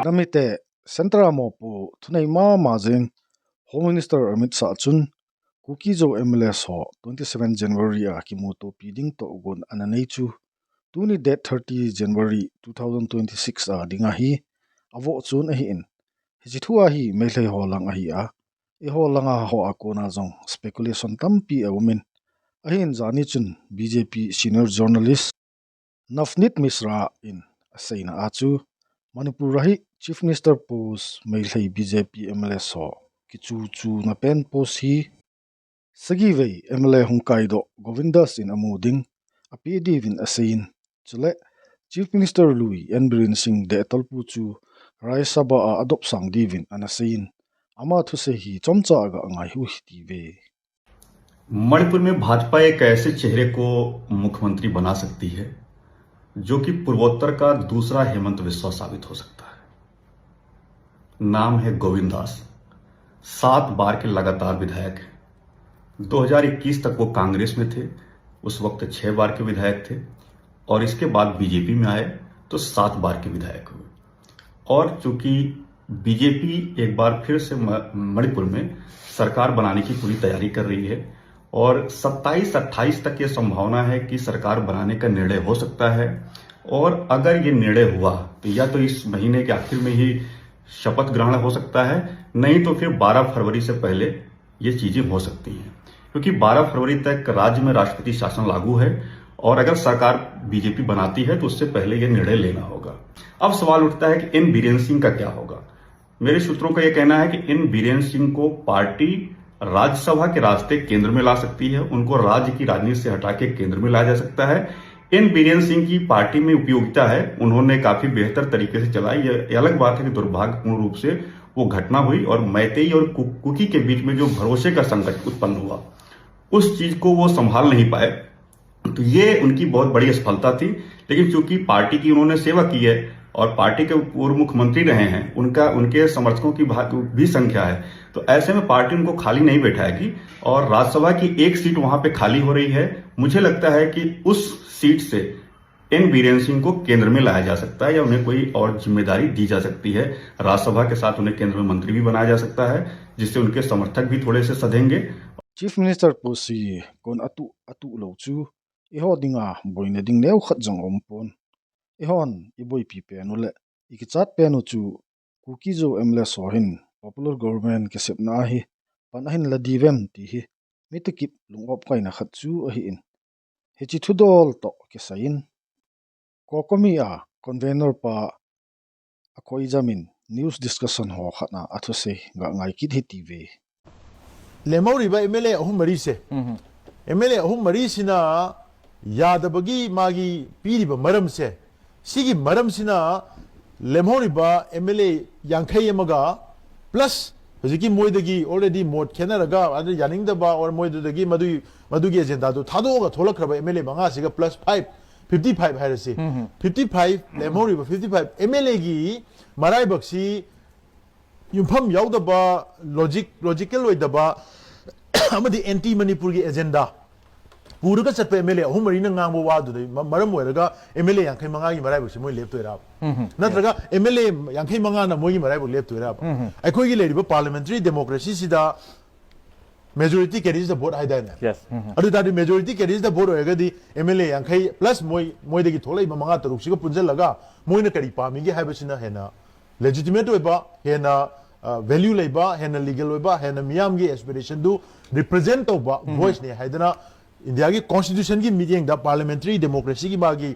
Namite Central Mopu Tunai Ma Mazing Home Minister Amit Sachun Kuki-Zo Mla'S ho 27 January a Kimuto Piding to Ugun Ananechu Tuni date 30 January 2026 a Dingahi Avo Chun Ahin Hijitua hi Melay ho lang ahi a Iho langa ho akona zong speculation tampi a woman Ahin Zani Chun BJP senior journalist Nafnit Misra in Asaina Achu Manipur rahi Chief Minister post Melay BJP Mla'S ho Kichu chu na pen post hi Seithei MLA Hungkaido Govindas in Amuding APD Vin Asain Chule Chief Minister Louis Enbrin Singh de Tolpuchu Rai Sabha a adop sang divin anasain ama thuse hi chomcha aga angai hu hitive Manipur में भाजपा एक ऐसे चेहरे को मुख्यमंत्री बना सकती है जो कि पूर्वोत्तर का दूसरा हेमंत बिस्वा साबित हो सकता है। नाम है गोविंदास। 7 बार के लगातार विधायक हैं। 2021 तक वो कांग्रेस में थे, उस वक्त 6 बार के विधायक थे और इसके बाद बीजेपी में आए तो 7 बार के विधायक हुए। और चूंकि बीजेपी एक बार फिर से मणिपुर में सरकार बनाने की पूरी तैयारी कर रही है और 27-28 तक ये संभावना है कि सरकार बनाने का निर्णय हो सकता है। और अगर ये निर्णय हुआ तो या तो इस महीने के आखिर में ही शपथ ग्रहण हो सकता है, नहीं तो फिर 12 फरवरी से पहले ये चीजें हो सकती हैं, क्योंकि 12 फरवरी तक राज्य में राष्ट्रपति शासन लागू है और अगर सरकार बीजेपी बनाती है तो उससे पहले यह निर्णय लेना होगा। अब सवाल उठता है कि इन बीरेन सिंह का क्या होगा। मेरे सूत्रों का यह कहना है कि इन बीरेन सिंह को पार्टी राज्यसभा के रास्ते केंद्र में ला सकती है, उनको राज्य की राजनीति से हटा के केंद्र में लाया जा सकता है। इन बीरेन सिंह की पार्टी में उपयोगिता है, उन्होंने काफी बेहतर तरीके से चलाई। यह अलग बात है कि दुर्भाग्यपूर्ण रूप से वो घटना हुई और मैतेई और कुकी के बीच में जो भरोसे का संकट उत्पन्न हुआ उस चीज को वो संभाल नहीं पाए, तो ये उनकी बहुत बड़ी असफलता थी। लेकिन चूंकि पार्टी की उन्होंने सेवा की है और पार्टी के पूर्व मुख्यमंत्री रहे हैं, उनके समर्थकों की भी संख्या है, तो ऐसे में पार्टी उनको खाली नहीं बैठाएगी और राज्यसभा की एक सीट वहां पे खाली हो रही है। मुझे लगता है कि उस सीट से एन बीरेन सिंह को केंद्र में लाया जा सकता है या उन्हें कोई और जिम्मेदारी दी जा सकती है। राज्यसभा के साथ उन्हें केंद्र में मंत्री भी बनाया जा सकता है, जिससे उनके समर्थक भी थोड़े से सधेंगे। चीफ मिनिस्टर पोसी कोन अतु लोचू इहो दिंगा बोइने दिंग नेउ खत जंग ओमपोन इहोन इबोई पी पेनुले इकिचात पेनुचू Kuki-Zo Mla'S sohin popular government ke sepna hi panahin ladivem ti hi mitukip lungop kaina khatchu ahi in hichi thudol to ke sain kokomi a convener pa akoi jamin news discussion ho khana athuse ga ngai kit hi tv lemori ba MLA ahum mari se MLA ahum mari sina yadabagi magi piri ba maram se sigi maram sina lemori ba MLA yankhai amaga plus hojiki moidagi already mod khenaraga adu yaning da ba or moidagi madu gi agenda do thado ga tholak raba MLA manga siga plus 5 55 hairasi 55 lemori ba 55 MLA gi marai baksi yumpham yauda ba logical oida ba amadi anti manipur gi agenda पूरा चट MLA अहम मरी नांग वादुद मरम MLA यांखै मंगा की मराई मोई लेप्तोरा नत्रगा MLA यांखै मंगा ना मोई मराई लेप्तोरा अखोई लेरिबो पार्लियामेंट्री डेमोक्रेसी सिदा मेजॉरिटी कैरीज द वोट हाइदाने अदु दादी मेजॉरिटी कैरीज द वोट होयगदी MLA यांखै प्लस मोई दगी थोलै मंगा तरुक सिग पुंजलगा मोइना करी पामिगे हाइबसिना हेना लेजिटिमेट होइबा हेना वैल्यू लेबा हेना लीगल होइबा हेना मियाम की एस्पिरेशन दु रिप्रेजेंट तोबा वॉइस ने हाइदना इंडिया की कॉन्स्टिट्यूशन की मीटिंग दा पार्लियामेंट्री डेमोक्रेसी की मागी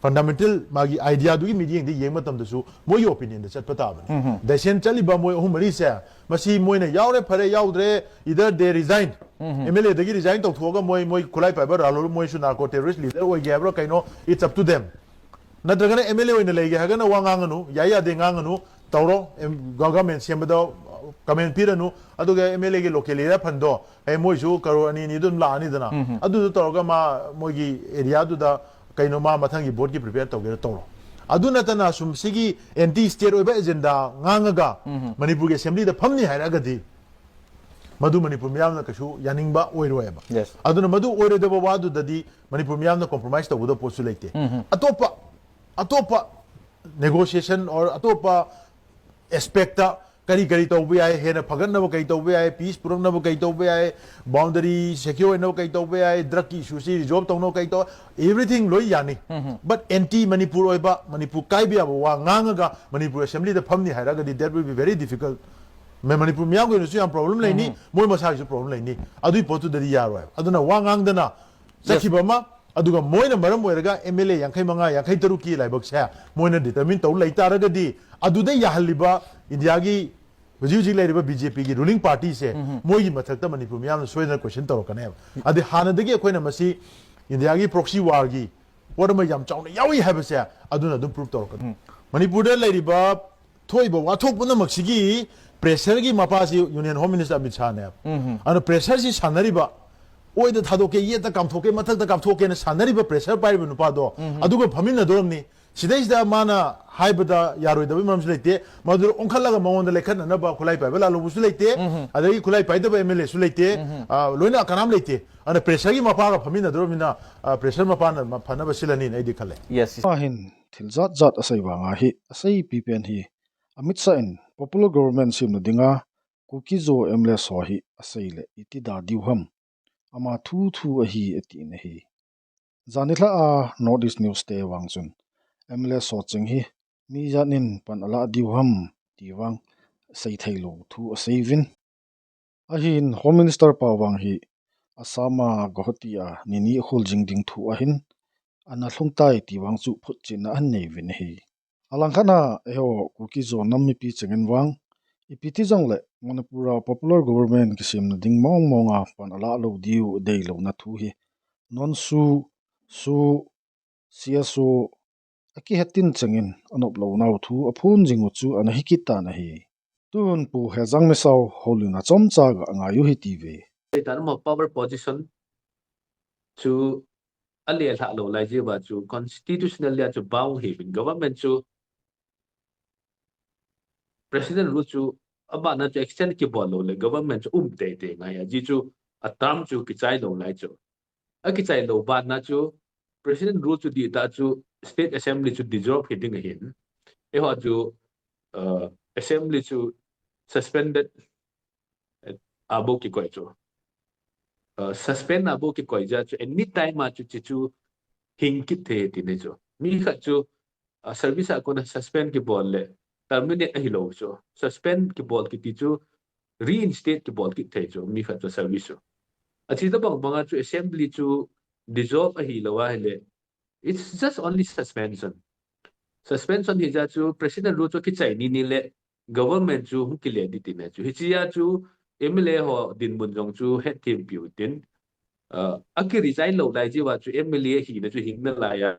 फंडामेंटल मागी आइडिया दुगी मीटिंग दी येंग मतम दसु मोई ओपिनियन द चटपा ताबन देशन चली बा मोई अहुम मरी से मसी मोइना यावरे फरे यावद्रे इधर दे रिजाइन MLA दगी रिजाइन तो थोगा मोई खुलाई पाइबर रालो मोई सु नार्को टेररिस्ट लीडर ओइ गेब्रो काइनो इट्स अप टू देम नत्रगने MLA ओइना लेगे हगना वांगांगनु या दे गांगनु तौरो गवर्नमेंट सेमबदो कमेंट पीरनु अदुगे MLA के लोकल एरिया फंदो ए मोइसु करो अनि दुम लानी दना अदु तौरगा मा मोगी एरिया दुदा कइनो मा मथंगी बोर्ड की प्रिपेयर तौगे तौरो अदु नतना सुम सिगी एंटी स्टेट ओइबा एजेंडा गांगगा मणिपुर के असेंबली दा फमनी हायरागदी मधु मणिपुर मियामना कछु यानिंगबा ओइरोयबा अदुना मधु ओइरोदबा वादु ददी मणिपुर मियामना कॉम्प्रोमाइज तौबदो पोसु लेते अतोपा नेगोशिएशन और अतोपा aspecta kari kari tau be ai hena phagan na kai tau be ai peace purang na kai tau be ai boundary secure na kai tau be ai drug issue si resolve tau no kai tau everything loi yani but anti manipur oi ba manipur kai bia wa ngang ga manipur assembly da phamni haira ga that will be very difficult me manipur miyang ko su yang problem lai ni moi masa su problem lai ni adui potu da ya ro aduna wa ngang da na sakhiba ma aduga moina maram oiraga MLA yankai manga yankai taruki laibak sa moina determine tau laita raga di aduda yahaliba India gi huji lairiba BJP gi ruling party se moi gi mathakta manipur miyam soina question taro kane adi hana dagi akoina masi India gi proxy war gi wadama yam chauna yawi haba sa aduna dum prove taro kan manipur da lairiba thoiba wathok puna maksigi pressure gi mapasi Union Home Minister Amit Shah ne ana pressure si sanariba ओइद थादोके येता कामथोके मथकता कामथोके न सानरिबा प्रेशर पाइबा नुपादो अदुगा फमिना दोरमनि सिदैसदा माना हाइबदा यारोइदबा मरमस लेते मदुर ओंखलगा मवंद लेखननबा खुलाई पाइबा लालुबुसु लेते अदगी खुलाई पाइदबा MLA सु लेते लोइना कनाम लेते अन प्रेशर गी मपागा फमिना दोरमिना प्रेशर मपाना फनबा सिलनि नैदि खले Yes. Ahin thilzat zat asai wanga hi asai PPN hi Amit Shah in popular government sim dinga Kuki-Zo MLA so hi asai le iti da diuham ama thu a hi eti na hi zanitla a Northeast News te wangchun MLA so ching hi mi janin pan ala diuham tiwang Seithei lo thu a savin a hin Home Minister pawang hi Asama gohatia nini holding ding thu a hin ana thlungtai tiwang chu phutchin an nei vin hi alangkhana eo Kuki-Zo nammi pi chengen wang ipiti jong le Manipura popular government kisim na ding mong monga pan ala lo diu dei lo na thu hi non su CSO aki hatin chengin anop lo naw thu aphun jingu chu ana hikita na hi tun pu hezang mesaw holuna chomcha ga anga yu hi tv tan mo power position chu alial ha lo lai je ba chu constitutional ya chu baw he government chu president ru chu aba na chu extend ki bol lo le government chu te nga ya ji chu atam chu ki chai lo lai chu a ki chai lo ba na chu president ru chu di ta chu state assembly chu dissolve hitting hin e ho chu assembly chu suspended abo ki ko chu suspend abo ki ko ja chu anytime ma chu chu hing ki the ti ne chu mi kha chu service a ko na suspend ki bol le terminate hi lo chu suspend ki bol ki ti chu reinstate ki bol ki the chu mi kha chu service chu achi da bang bang chu assembly chu dissolve hi lo wa le it's just only suspension hi ja chu president ru chu ki chai ni le government chu hu ki le di ti ne chu hi chi ya chu MLA ho din bun jong chu head team piu tin aki resign lo dai ji wa chu MLA hi na chu hing na la ya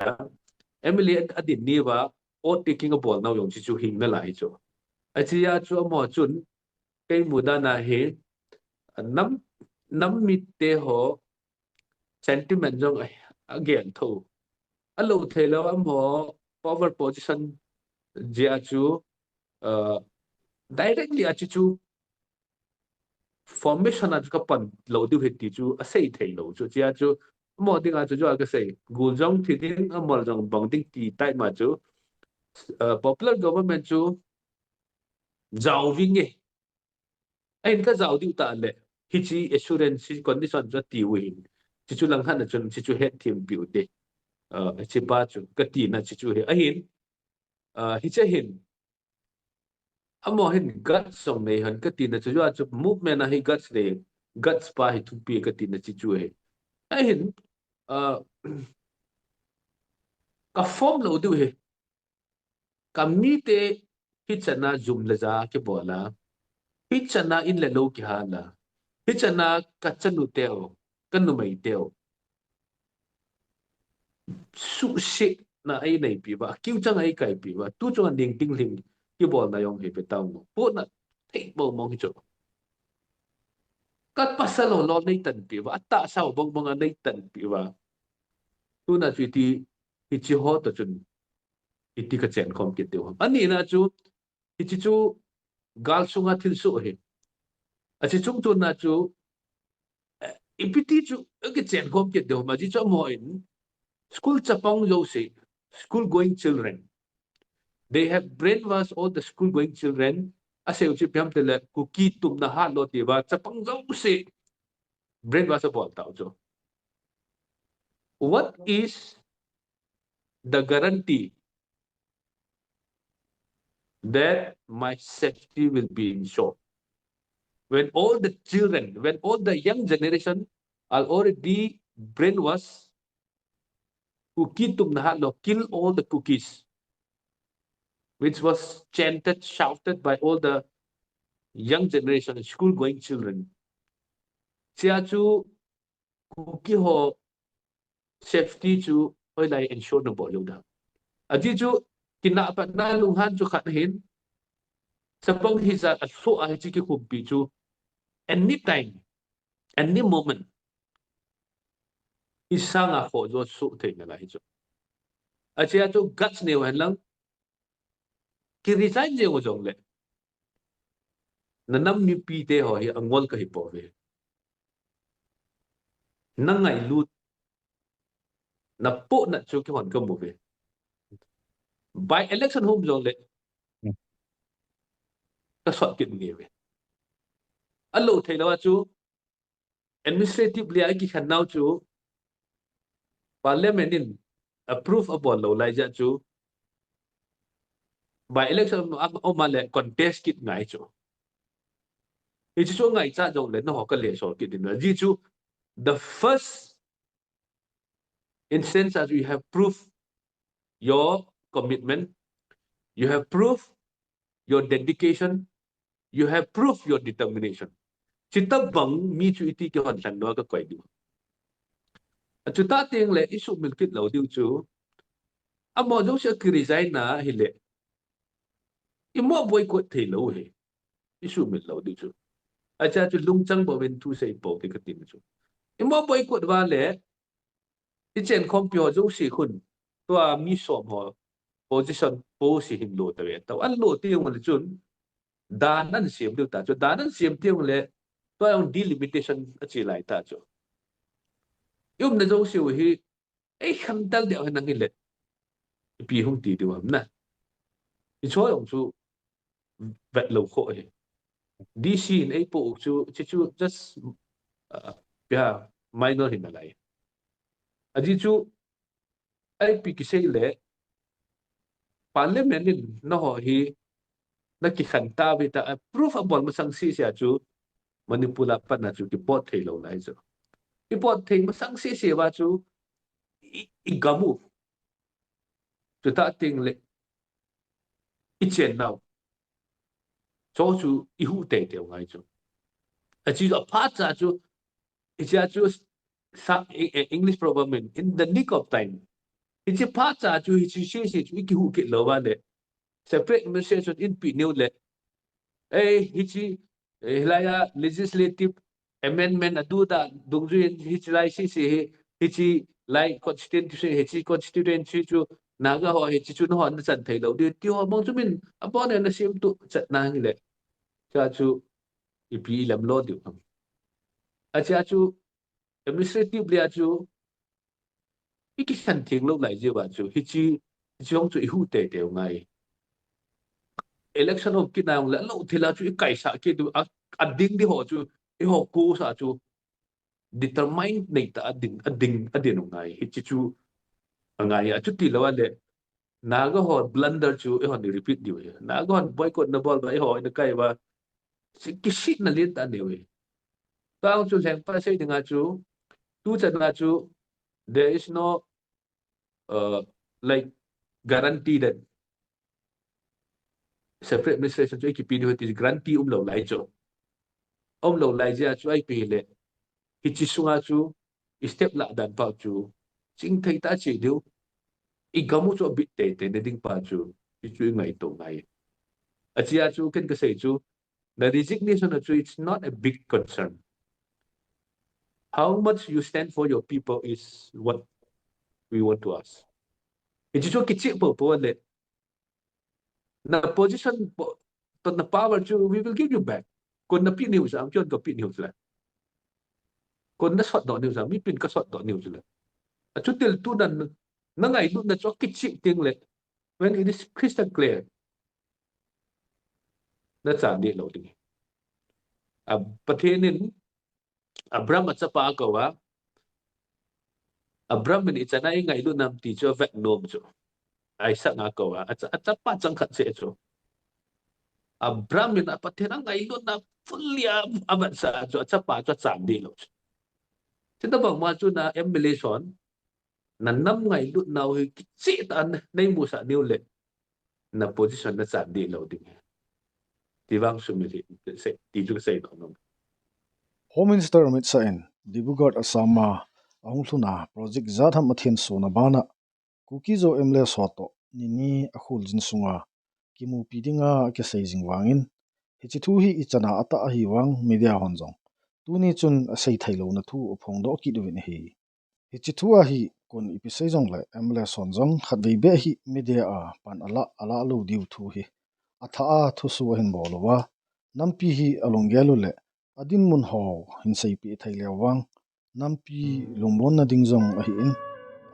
MLA adin ni wa o taking a ball now yong chi chu hing na lai chu achi ya chu mo chun kai muda na he nam mit te ho sentiment jong again tho alo thelo am ho power position ja chu directly achi chu formation at kapan lo du heti chu a Seithei lo chu chia chu mo ding a chu jo ka sei gu jong thi ding a mol jong bang ding ti tai ma chu popular government chu zau ving e ai ka zau di ta le hi chi assurance condition cho ti win chi chu lang han na chun chi chu head team pi u te chi pa chu ka ti na chi chu he a hin hi che hin amo hin guts song nei han ka ti na chu chu movement na hi guts le guts pa hi thu pi ka ti na chi chu he a hin ka form lo du he ka mi te hi chana zum la za ke bola hi chana in le lo ki hala hi chana ka chanu teo kan nu mai teo su se na ai nei pi ba kiu chang ai kai pi ba tu chang ding ding ling ki bol na yong he pe tao mo po na thei bo mong hi chu kat pasalo lo nei tan pi ba ta sao bong bong nei tan pi ba tu na chi ti hi chi ho to chun iti ka chen khom ki teu ani na chu hi chi chu gal sunga thil su he a chi chung tu na chu ipiti chu ke chen khom ki teu ma ji chu mo in school chapong jo se school going children They have brainwashed all the school-going children. Asal ucap yang telah kuki tum na halo tiba capang jauh se brainwash apa tahu jo. What is the guarantee that my safety will be ensured when all the children, when all the young generation are already brainwashed? Kuki tum na halo, kill all the cookies, which was chanted, shouted by all the young generation, school-going children. Siya chu kuki ho safety chu oi lai ensure na bo lo da. Aji chu kinapat na lunghan chu khathin sa pang hisa at so a chi ki kumpi chu anytime, any moment isa nga ho jo su thei na lai chu. Aji chu guts ne wan lang ki resign je wo jong le. Nanam ni pi te ho hi angol ka hi po ve. Nangai lut na po na chu ki hon ka mu ve. By election home jong le ka sot kin nge ve. Alo thei lawa chu administratively ai ki khan nau chu parliament in approve about lo lai ja chu by election o ma le contest kit ngai chu. It is ngai cha jong le no ka le so kit din ji chu the first instance that you have proof your commitment, you have proof your dedication, you have proof your determination. Chita bang mi chu iti ki hon san no ka kwai du. Chu ta ting le isu milkit lo diu chu amo jo se ki resign na hi le. Imo boycott thei lo he. Isu mil lo diu chu. Acha chu lung chang bo wen tu sei po ti ka tin chu. Imo boycott wa le i chen khom pyo jo si khun to mi som ho position po si hin lo ta we ta an lo ti ngol chun dan nan sim lu ta chu dan nan sim ti ngol le to ang delimitation a chi lai ta chu. Yum na jo si hi ei kham dal de nang le pi hung ti di wam na. I cho yong chu vet lo kho he. DC in ei po chu just yeah minor hin lai. Aji chu ai pi ki sei le parliament in no ho hi na ki khanta bi ta proof abol masang si sia chu manipula pa na chu ki pot thei lo lai chu. Ki pot thei masang si se wa chu i gamu. Chu ta ting le i chen now. Cho chu i hu te te ngai chu. Aji a part cha chu i cha chu English proverb in the nick of time. Ichi pa cha chu hi chi shi chu ki hu ke lo ba le. Separate administration in pi new le. Hi chi hilaya legislative amendment adu da dung ju hi chi lai si hi chi lai constituency hi chi constituency chu naga ho hi chi chu no han chan thei lo di ti ho mong chu min upon na sim tu chat na hi le. Cha chu i pi lam lo di. Cha chu administratively chu iki san ting lo lai je ba chu hi chi jong chu hu te te ngai election of kinang la lo thila chu kai sa ke du a ding di ho chu i ho ku sa chu determine nei ta ading ngai hi chi chu ngai a chu ti lo le na ga ho blunder chu i ho ni repeat di we na ga boycott na ball ba i ho na kai ba ki shit na lit ta ne we ta chu leng pa sei dinga chu tu cha na chu there is no like guarantee that separate administration cho ki pin is guarantee lo lai cho lo lai ja cho ai pi le hi chi sunga chu step la dan pa chu ching thei ta chi diu I gamu cho bit te te ne ding pa chu chu ngai to ngai a chia chu ken ka sei chu the resignation chu it's not a big concern. How much you stand for your people is what we want to ask. It's just kecil po le. Na position to na power chu we will give you back. Kon na pin news am chon ko pin news la. Kon na shot do news am mi pin ka shot do news la. A chu tel tu dan na ngai du na cho kecil ting le. when it is crystal clear na chandi lo ding a pathenin abram at pa ko wa abram ni chana ngai lu nam ti cho vek nom cho ai sa nga ko wa at pa chang khat se cho abram ni pathen ngai lu na fulia amat sa cho at pa cho chandi lo chúng ta bảo mà chú na emulation na năm ngày lúc nào thì chỉ ta nay mua sa điều lệ na position na sa đi lâu đi thì vang sum thì sẽ đi chú sẽ nó Home Minister Amit Sain Dibugad Asama Ahungluna project Zatham Athian Sona Bana Kuki-Zo Mla'S Soto Nini Akhul Jinsunga Kimu Pidinga ke Seijing Wangin Hichitu hi ichana ata ahi wang media honjong Tuni chun Seithei lo na thu phongdo ki duwin hi Hichitu ahi kon ipisejong le Mla'S honjong khatwei be hi media a pan ala lo diu thu hi atha a thu su hin bolowa nampi hi alonggelu le adin mun ho hinsei pi thailewang nampi lumbon na dingjong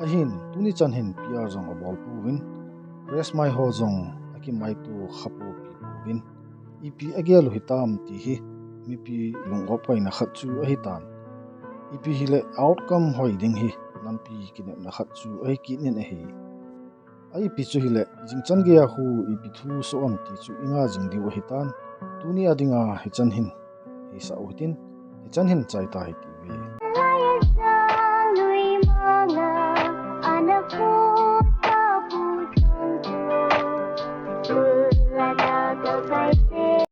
ahin tuni chan hin pr jong abol puwin press mai ho jong aki mai tu khapo pi puwin ipi agelu hitam ti hi mipi lungop kai na khatchu ahitan ipi hile outcome hoi ding hi nampi kine na khatchu ai kinin hi ai pi chu hile jingchan ge hu ipi thu so am ti chu inga jing diu hitan tuni adinga hichan hin isa utin hichan hin chai ta hi ti ve